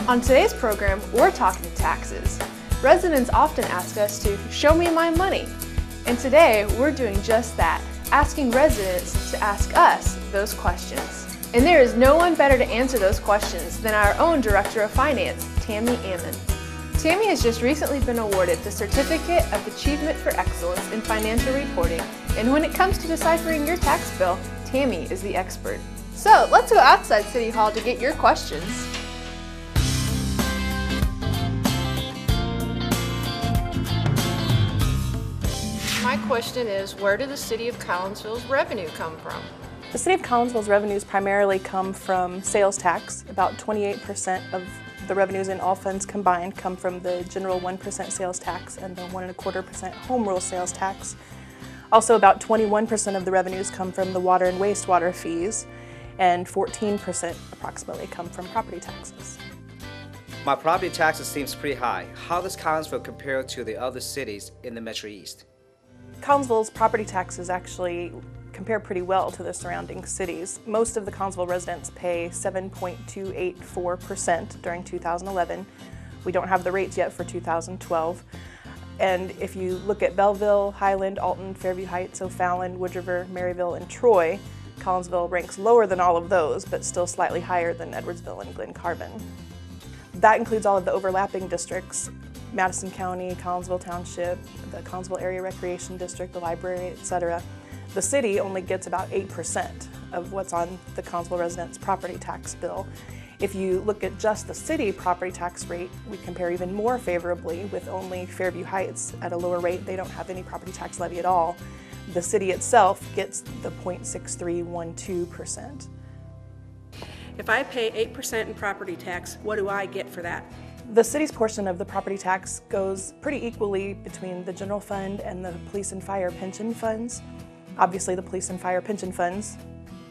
On today's program, we're talking taxes. Residents often ask us to show me my money. And today, we're doing just that, asking residents to ask us those questions. And there is no one better to answer those questions than our own Director of Finance, Tammy Ammann. Tammy has just recently been awarded the Certificate of Achievement for Excellence in Financial Reporting, and when it comes to deciphering your tax bill, Tammy is the expert. So let's go outside City Hall to get your questions. My question is, where did the City of Collinsville's revenue come from? The City of Collinsville's revenues primarily come from sales tax. About 28% of the revenues in all funds combined come from the general 1% sales tax and the 1.25% home rule sales tax. Also, about 21% of the revenues come from the water and wastewater fees, and 14% approximately come from property taxes. My property taxes seems pretty high. How does Collinsville compare to the other cities in the Metro East? Collinsville's property taxes actually compare pretty well to the surrounding cities. Most of the Collinsville residents pay 7.284% during 2011. We don't have the rates yet for 2012. And if you look at Belleville, Highland, Alton, Fairview Heights, O'Fallon, Wood River, Maryville, and Troy, Collinsville ranks lower than all of those, but still slightly higher than Edwardsville and Glen Carbon. That includes all of the overlapping districts: Madison County, Collinsville Township, the Collinsville Area Recreation District, the library, etc. The city only gets about 8% of what's on the Collinsville residents' property tax bill. If you look at just the city property tax rate, we compare even more favorably with only Fairview Heights at a lower rate. They don't have any property tax levy at all. The city itself gets the 0.6312%. If I pay 8% in property tax, what do I get for that? The city's portion of the property tax goes pretty equally between the general fund and the police and fire pension funds. Obviously, the police and fire pension funds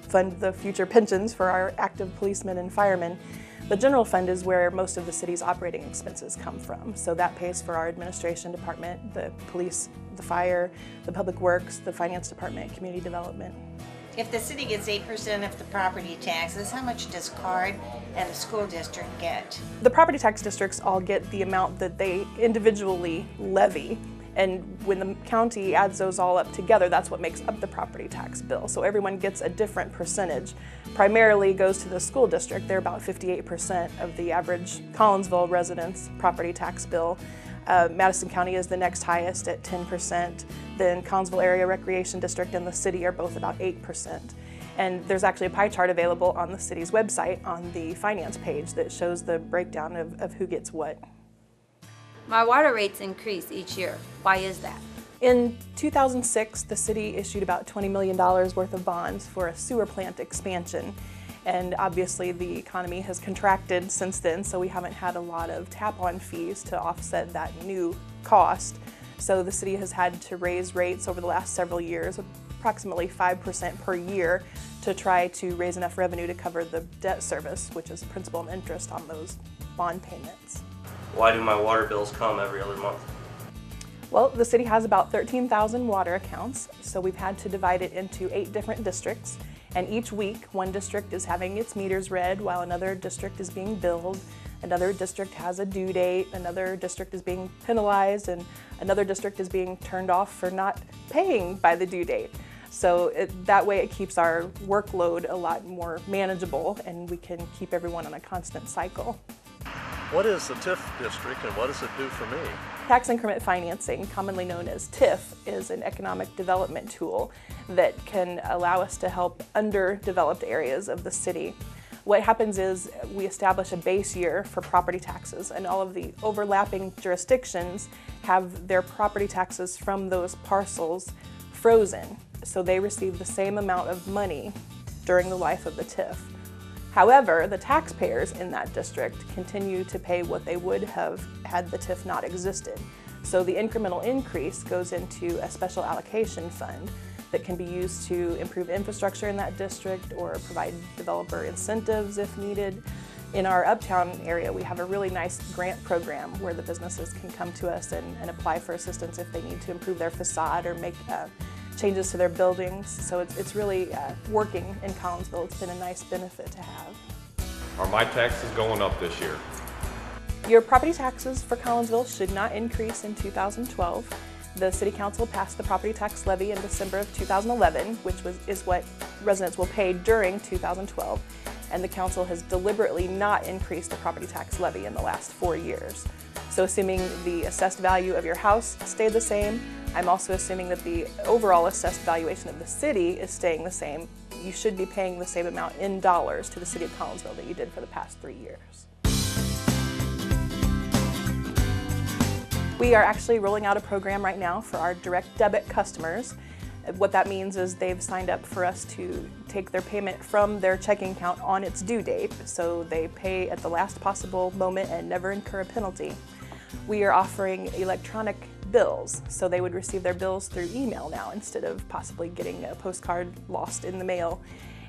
fund the future pensions for our active policemen and firemen. The general fund is where most of the city's operating expenses come from. So that pays for our administration department, the police, the fire, the public works, the finance department, community development. If the city gets 8% of the property taxes, how much does CARD and the school district get? The property tax districts all get the amount that they individually levy. And when the county adds those all up together, that's what makes up the property tax bill. So everyone gets a different percentage. Primarily goes to the school district. They're about 58% of the average Collinsville residents' property tax bill. Madison County is the next highest at 10%. Then Collinsville Area Recreation District and the city are both about 8%. And there's actually a pie chart available on the city's website on the finance page that shows the breakdown of who gets what. My water rates increase each year. Why is that? In 2006, the city issued about $20 million worth of bonds for a sewer plant expansion. And obviously the economy has contracted since then, so we haven't had a lot of tap-on fees to offset that new cost. So the city has had to raise rates over the last several years, approximately 5% per year, to try to raise enough revenue to cover the debt service, which is principal and interest on those bond payments. Why do my water bills come every other month? Well, the city has about 13,000 water accounts, so we've had to divide it into 8 different districts. And each week, one district is having its meters read while another district is being billed. Another district has a due date, another district is being penalized, and another district is being turned off for not paying by the due date. So that way it keeps our workload a lot more manageable, and we can keep everyone on a constant cycle. What is the TIF district and what does it do for me? Tax increment financing, commonly known as TIF, is an economic development tool that can allow us to help underdeveloped areas of the city. What happens is we establish a base year for property taxes, and all of the overlapping jurisdictions have their property taxes from those parcels frozen, so they receive the same amount of money during the life of the TIF. However, the taxpayers in that district continue to pay what they would have had the TIF not existed. So the incremental increase goes into a special allocation fund that can be used to improve infrastructure in that district or provide developer incentives if needed. In our uptown area, we have a really nice grant program where the businesses can come to us and apply for assistance if they need to improve their facade or make changes to their buildings. So it's really working in Collinsville. It's been a nice benefit to have. Are my taxes going up this year? Your property taxes for Collinsville should not increase in 2012. The City Council passed the property tax levy in December of 2011, which is what residents will pay during 2012. And the Council has deliberately not increased the property tax levy in the last 4 years. So assuming the assessed value of your house stayed the same, I'm also assuming that the overall assessed valuation of the city is staying the same. You should be paying the same amount in dollars to the City of Collinsville that you did for the past 3 years. We are actually rolling out a program right now for our direct debit customers. What that means is they've signed up for us to take their payment from their checking account on its due date, so they pay at the last possible moment and never incur a penalty. We are offering electronic bills, so they would receive their bills through email now instead of possibly getting a postcard lost in the mail.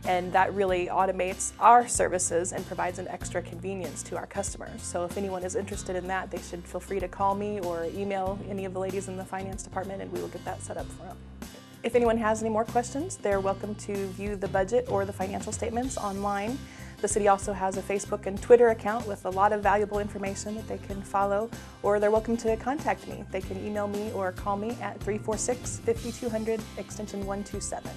And that really automates our services and provides an extra convenience to our customers. So if anyone is interested in that, they should feel free to call me or email any of the ladies in the finance department and we will get that set up for them. If anyone has any more questions, they're welcome to view the budget or the financial statements online. The city also has a Facebook and Twitter account with a lot of valuable information that they can follow, or they're welcome to contact me. They can email me or call me at 346-5200 extension 127.